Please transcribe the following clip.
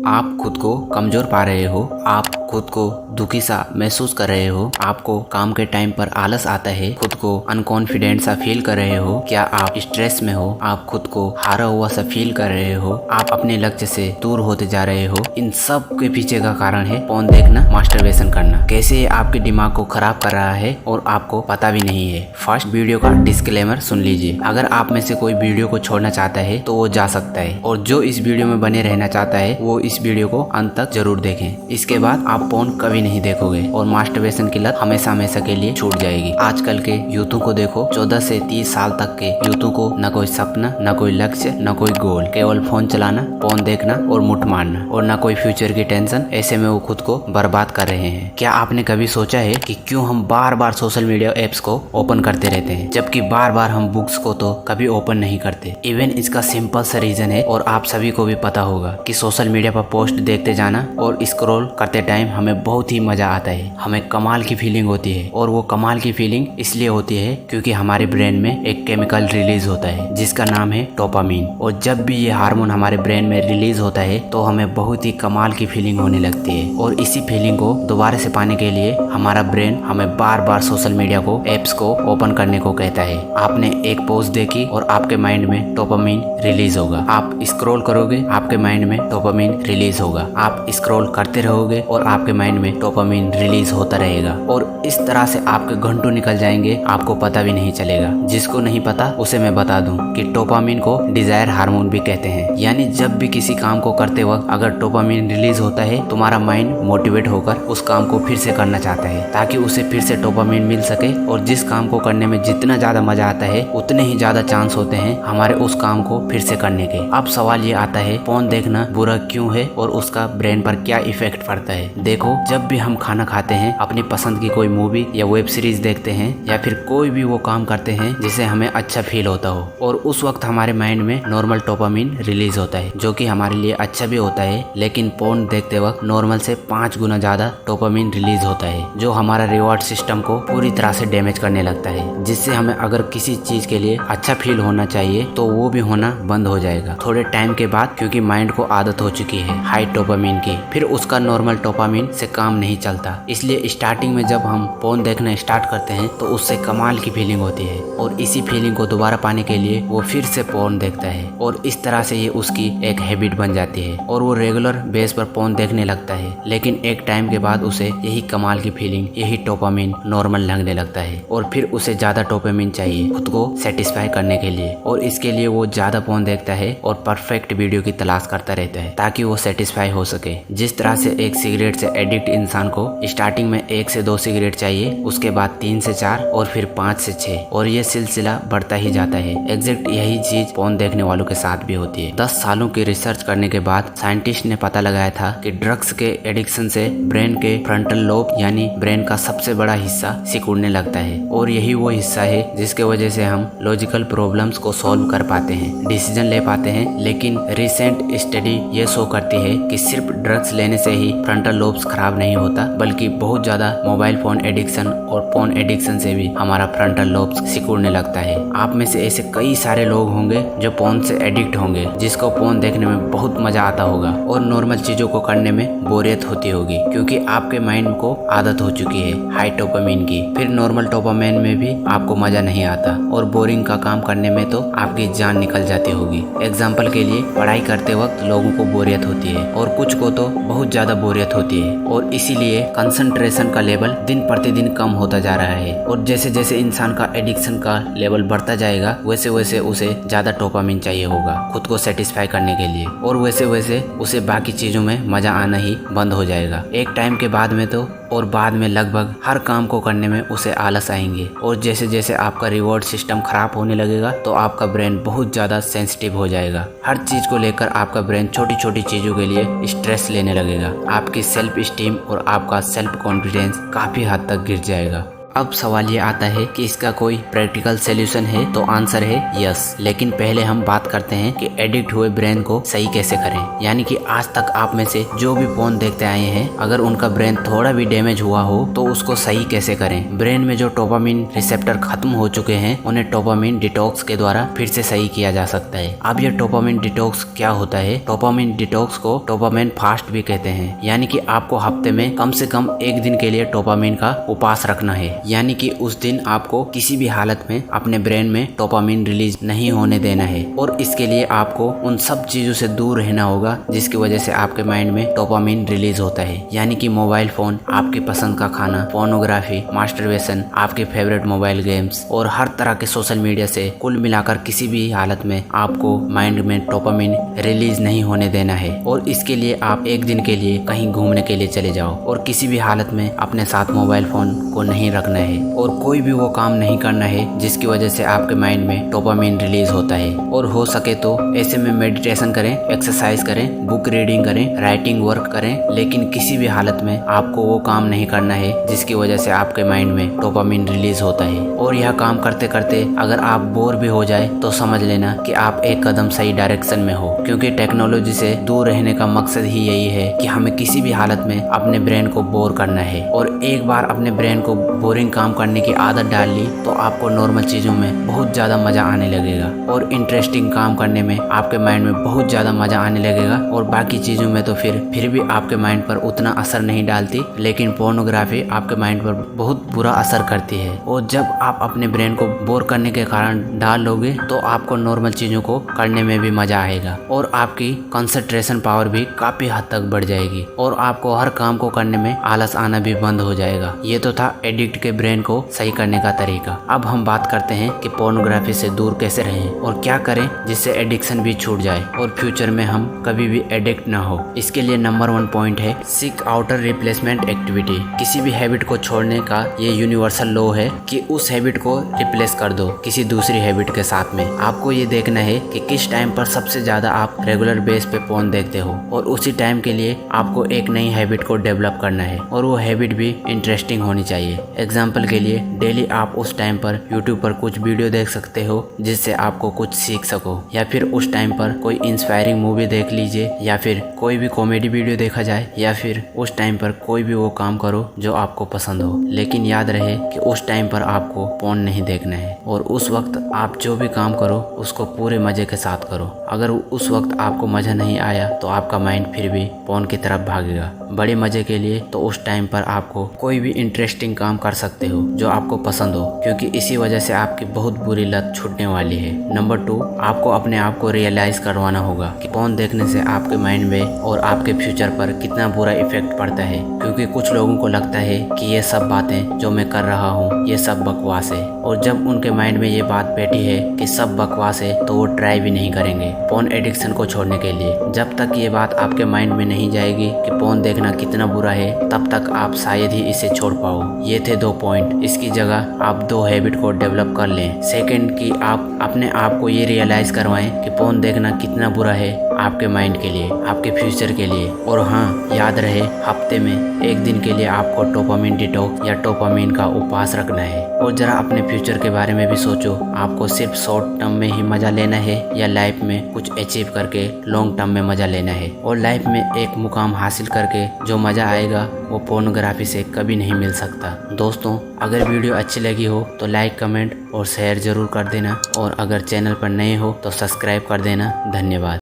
आप खुद को कमजोर पा रहे हो, आप खुद को दुखी सा महसूस कर रहे हो, आपको काम के टाइम पर आलस आता है, खुद को अनकॉन्फिडेंट सा फील कर रहे हो, क्या आप स्ट्रेस में हो, आप खुद को हारा हुआ सा फील कर रहे हो, आप अपने लक्ष्य से दूर होते जा रहे हो, इन सब के पीछे का कारण है फोन देखना, मास्टरबेशन करना। कैसे ये आपके दिमाग को खराब कर रहा है और आपको पता भी नहीं है। फर्स्ट वीडियो का डिस्क्लेमर सुन लीजिए। अगर आप में से कोई वीडियो को छोड़ना चाहता है तो वो जा सकता है, और जो इस वीडियो में बने रहना चाहता है वो इस वीडियो को अंत तक जरूर देखें। इसके बाद आप फोन कभी नहीं देखोगे और मास्टरबेशन की लत हमेशा हमेशा के लिए छूट जाएगी। आजकल के यूथों को देखो, 14 से 30 साल तक के यूथों को न कोई सपना, न कोई लक्ष्य, न कोई गोल, केवल फोन चलाना, फोन देखना और मुठ मारना, और न कोई फ्यूचर की टेंशन। ऐसे में वो खुद को बर्बाद कर रहे हैं। क्या आपने कभी सोचा है कि क्यों हम बार बार सोशल मीडिया एप्स को ओपन करते रहते हैं, जबकि बार बार हम बुक्स को तो कभी ओपन नहीं करते। इवन इसका सिंपल सा रीजन है, और आप सभी को भी पता होगा कि सोशल मीडिया पर पोस्ट देखते जाना और स्क्रॉल करते टाइम हमें बहुत ही मजा आता है, हमें कमाल की फीलिंग होती है। और वो कमाल की फीलिंग इसलिए होती है क्योंकि हमारे ब्रेन में एक केमिकल रिलीज होता है जिसका नाम है डोपामिन। और जब भी ये हार्मोन हमारे ब्रेन में रिलीज होता है तो हमें बहुत ही कमाल की फीलिंग होने लगती है। और इसी फीलिंग को दोबारा से पाने के लिए हमारा ब्रेन हमें बार बार सोशल मीडिया को एप्स को ओपन करने को कहता है। आपने एक पोस्ट देखी और आपके माइंड में डोपामिन रिलीज होगा, आप स्क्रॉल करोगे, आपके माइंड में डोपामिन रिलीज होगा, आप स्क्रॉल करते रहोगे और आपके माइंड में डोपामिन रिलीज होता रहेगा। और इस तरह से आपके घंटों निकल जाएंगे, आपको पता भी नहीं चलेगा। जिसको नहीं पता उसे मैं बता दूं कि डोपामिन को डिजायर हार्मोन भी कहते हैं। यानी जब भी किसी काम को करते वक्त अगर डोपामिन रिलीज होता है, तुम्हारा माइंड मोटिवेट होकर उस काम को फिर से करना चाहता है ताकि उसे फिर से डोपामिन मिल सके। और जिस काम को करने में जितना ज्यादा मजा आता है उतने ही ज्यादा चांस होते हैं हमारे उस काम को फिर से करने के। अब सवाल ये आता है, फोन देखना बुरा क्यों है और उसका ब्रेन पर क्या इफेक्ट पड़ता है। देखो, जब भी हम खाना खाते हैं, अपनी पसंद की कोई मूवी या वेब सीरीज देखते हैं, या फिर कोई भी वो काम करते हैं जिसे हमें अच्छा फील होता हो, और उस वक्त हमारे माइंड में नॉर्मल डोपामिन रिलीज होता है जो कि हमारे लिए अच्छा भी होता है। लेकिन फोन देखते वक्त नॉर्मल से 5 गुना ज्यादा डोपामिन रिलीज होता है जो हमारा रिवॉर्ड सिस्टम को पूरी तरह से डैमेज करने लगता है, जिससे हमें अगर किसी चीज के लिए अच्छा फील होना चाहिए तो वो भी होना बंद हो जाएगा थोड़े टाइम के बाद, क्योंकि माइंड को आदत हो चुकी है हाई डोपामिन की। फिर उसका नॉर्मल डोपामिन से काम नहीं चलता। इसलिए स्टार्टिंग में जब हम फोन देखना स्टार्ट करते हैं तो उससे कमाल की फीलिंग होती है, और इसी फीलिंग को दोबारा पाने के लिए वो फिर से फोन देखता है, और इस तरह से ये उसकी एक हैबिट बन जाती है और वो रेगुलर बेस पर फोन देखने लगता है। लेकिन एक टाइम के बाद उसे यही कमाल की फीलिंग, यही डोपामिन नॉर्मल लगने लगता है, और फिर उसे ज्यादा डोपामिन चाहिए खुद को सेटिस्फाई करने के लिए, और इसके लिए वो ज्यादा फोन देखता है और परफेक्ट वीडियो की तलाश करता रहता है ताकि वो सेटिस्फाई हो सके। जिस तरह से एक सिगरेट से एडिक्ट इंसान को स्टार्टिंग में 1 से 2 सिगरेट चाहिए, उसके बाद 3 से 4 और फिर 5 से 6, और ये सिलसिला बढ़ता ही जाता है। एग्जैक्ट यही चीज फोन देखने वालों के साथ भी होती है। 10 सालों की रिसर्च करने के बाद साइंटिस्ट ने पता लगाया था कि ड्रग्स के एडिक्शन से ब्रेन के फ्रंटल लोब यानी ब्रेन का सबसे बड़ा हिस्सा सिकुड़ने लगता है, और यही वो हिस्सा है जिसके वजह से हम लॉजिकल प्रॉब्लम्स को सॉल्व कर पाते हैं, डिसीजन ले पाते हैं। लेकिन रिसेंट स्टडी ये शो करती है कि सिर्फ ड्रग्स लेने से ही फ्रंटल लोब्स खराब नहीं होता, बल्कि बहुत ज्यादा मोबाइल फोन एडिक्शन और फोन एडिक्शन से भी हमारा फ्रंटल लोब्स सिकुड़ने लगता है। आप में से ऐसे कई सारे लोग होंगे जो फोन से एडिक्ट होंगे, जिसको फोन देखने में बहुत मजा आता होगा और नॉर्मल चीजों को करने में बोरियत होती होगी, क्योंकि आपके माइंड को आदत हो चुकी है हाई डोपामिन की। फिर नॉर्मल डोपामिन में भी आपको मजा नहीं आता, और बोरिंग का काम करने में तो आपकी जान निकल जाती होगी। एग्जाम्पल के लिए, पढ़ाई करते वक्त लोगों को बोरियत होती है, और कुछ को तो बहुत ज्यादा बोरियत होती है, और इसीलिए कंसंट्रेशन का लेवल दिन प्रतिदिन कम होता जा रहा है। और जैसे जैसे इंसान का एडिक्शन का लेवल बढ़ता जाएगा, वैसे वैसे उसे ज्यादा डोपामिन चाहिए होगा खुद को सेटिस्फाई करने के लिए, और वैसे वैसे उसे बाकी चीजों में मजा आना ही बंद हो जाएगा एक टाइम के बाद में तो। और बाद में लगभग हर काम को करने में उसे आलस आएंगे, और जैसे जैसे आपका रिवॉर्ड सिस्टम खराब होने लगेगा तो आपका ब्रेन बहुत ज्यादा सेंसिटिव हो जाएगा। हर चीज को लेकर आपका ब्रेन छोटी छोटी चीजों के लिए स्ट्रेस लेने लगेगा। आपकी सेल्फ स्टीम और आपका सेल्फ कॉन्फिडेंस काफी हद तक गिर जाएगा। अब सवाल ये आता है कि इसका कोई प्रैक्टिकल सोल्यूशन है, तो आंसर है यस। लेकिन पहले हम बात करते हैं कि एडिक्ट हुए ब्रेन को सही कैसे करें। यानी कि आज तक आप में से जो भी फोन देखते आए हैं, अगर उनका ब्रेन थोड़ा भी डैमेज हुआ हो तो उसको सही कैसे करें। ब्रेन में जो डोपामिन रिसेप्टर खत्म हो चुके हैं उन्हें डोपामिन डिटॉक्स के द्वारा फिर से सही किया जा सकता है। अब ये डोपामिन डिटॉक्स क्या होता है? डोपामिन डिटॉक्स को डोपामिन फास्ट भी कहते हैं। यानी कि आपको हफ्ते में कम से कम एक दिन के लिए डोपामिन का उपवास रखना है। यानी कि उस दिन आपको किसी भी हालत में अपने ब्रेन में डोपामिन रिलीज नहीं होने देना है। और इसके लिए आपको उन सब चीजों से दूर रहना होगा जिसकी वजह से आपके माइंड में डोपामिन रिलीज होता है। यानी कि मोबाइल फोन, आपकी पसंद का खाना, पोर्नोग्राफी, मास्टरबेशन, आपके फेवरेट मोबाइल गेम्स और हर तरह के सोशल मीडिया से कुल मिलाकर किसी भी हालत में आपको माइंड में डोपामिन रिलीज नहीं होने देना है। और इसके लिए आप एक दिन के लिए कहीं घूमने के लिए चले जाओ और किसी भी हालत में अपने साथ मोबाइल फोन को नहीं रखना है और कोई भी वो काम नहीं करना है जिसकी वजह से आपके माइंड में डोपामिन रिलीज होता है। और हो सके तो ऐसे में मेडिटेशन करें, एक्सरसाइज करें, बुक रीडिंग करें, राइटिंग वर्क करें, लेकिन किसी भी हालत में आपको वो काम नहीं करना है जिसकी वजह से आपके माइंड में डोपामिन रिलीज होता है। और यह काम करते करते अगर आप बोर भी हो जाए तो समझ लेना कि आप एक कदम सही डायरेक्शन में हो, क्योंकि टेक्नोलॉजी से दूर रहने का मकसद ही यही है कि हमें किसी भी हालत में अपने ब्रेन को बोर करना है। और एक बार अपने ब्रेन को बोरिंग काम करने की आदत डाल ली तो आपको नॉर्मल चीजों में बहुत ज्यादा मजा आने लगेगा और इंटरेस्टिंग काम करने में आपके माइंड में बहुत ज्यादा मजा आने लगेगा। और बाकी चीजों में तो फिर भी आपके माइंड पर उतना असर नहीं डालती, लेकिन पोर्नोग्राफी आपके माइंड पर बहुत बुरा असर करती है। और जब आप अपने ब्रेन को बोर करने के कारण डाल लोगे तो आपको नॉर्मल चीजों को करने में भी मजा आएगा और आपकी कंसंट्रेशन पावर भी काफी हद तक बढ़ जाएगी और आपको हर काम को करने में आलस आना भी बंद हो जाएगा। ये तो था एडिक्ट के ब्रेन को सही करने का तरीका। अब हम बात करते हैं कि पोर्नोग्राफी से दूर कैसे रहें और क्या करें जिससे एडिक्शन भी छूट जाए और फ्यूचर में हम कभी भी एडिक्ट ना हो। इसके लिए नंबर 1 पॉइंट है सीक आउटर रिप्लेसमेंट एक्टिविटी। किसी भी हैबिट को छोड़ने का ये यूनिवर्सल लॉ है कि उस हैबिट को रिप्लेस कर दो किसी दूसरी हैबिट के साथ में। आपको ये देखना है कि किस टाइम पर सबसे ज्यादा आप रेगुलर बेस पे पोर्न देखते हो और उसी टाइम के लिए आपको एक नई हैबिट को डेवलप करना है और वो हैबिट भी इंटरेस्टिंग होनी चाहिए। एग्जाम्पल के लिए डेली आप उस टाइम पर यूट्यूब पर कुछ वीडियो देख सकते हो जिससे आपको कुछ सीख सको, या फिर उस टाइम पर कोई इंस्पायरिंग मूवी देख लीजिए, या फिर कोई भी कॉमेडी वीडियो देखा जाए, या फिर उस टाइम पर कोई भी वो काम करो जो आपको पसंद हो। लेकिन याद रहे कि उस टाइम पर आपको पोर्न नहीं देखना है और उस वक्त आप जो भी काम करो उसको पूरे मजे के साथ करो। अगर उस वक्त आपको मजा नहीं आया तो आपका माइंड फिर भी पोर्न की तरफ भागेगा। बड़े मजे के लिए तो उस टाइम पर आपको कोई भी इंटरेस्टिंग काम कर सकते हो जो आपको पसंद हो, क्योंकि इसी वजह से आपकी बहुत बुरी लत छूटने वाली है। नंबर 2, आपको अपने आप को रियलाइज करवाना होगा कि पोर्न देखने से आपके माइंड में और आपके फ्यूचर पर कितना बुरा इफेक्ट पड़ता है, क्योंकि कुछ लोगों को लगता है कि ये सब बातें जो मैं कर रहा हूँ ये सब बकवास है, और जब उनके माइंड में ये बात बैठी है कि सब बकवास है तो वो ट्राई भी नहीं करेंगे पोर्न एडिक्शन को छोड़ने के लिए। जब तक ये बात आपके माइंड में नहीं जाएगी कि पोर्न देखना कितना बुरा है, तब तक आप शायद ही इसे छोड़ पाओ। ये थे 2 पॉइंट। इसकी जगह आप 2 हैबिट को डेवलप कर लें। सेकंड कि आप अपने आप को ये रियलाइज करवाएं कि पोर्न देखना कितना बुरा है आपके माइंड के लिए, आपके फ्यूचर के लिए। और हाँ, याद रहे हफ्ते में एक दिन के लिए आपको डोपामिन डिटॉक्स या डोपामिन का उपवास रखना है। और जरा अपने फ्यूचर के बारे में भी सोचो, आपको सिर्फ शॉर्ट टर्म में ही मजा लेना है या लाइफ में कुछ अचीव करके लॉन्ग टर्म में मजा लेना है। और लाइफ में एक मुकाम हासिल करके जो मजा आएगा वो पोर्नोग्राफी से कभी नहीं मिल सकता। दोस्तों, अगर वीडियो अच्छी लगी हो तो लाइक, कमेंट और शेयर जरूर कर देना, और अगर चैनल पर नए हो तो सब्सक्राइब कर देना। धन्यवाद।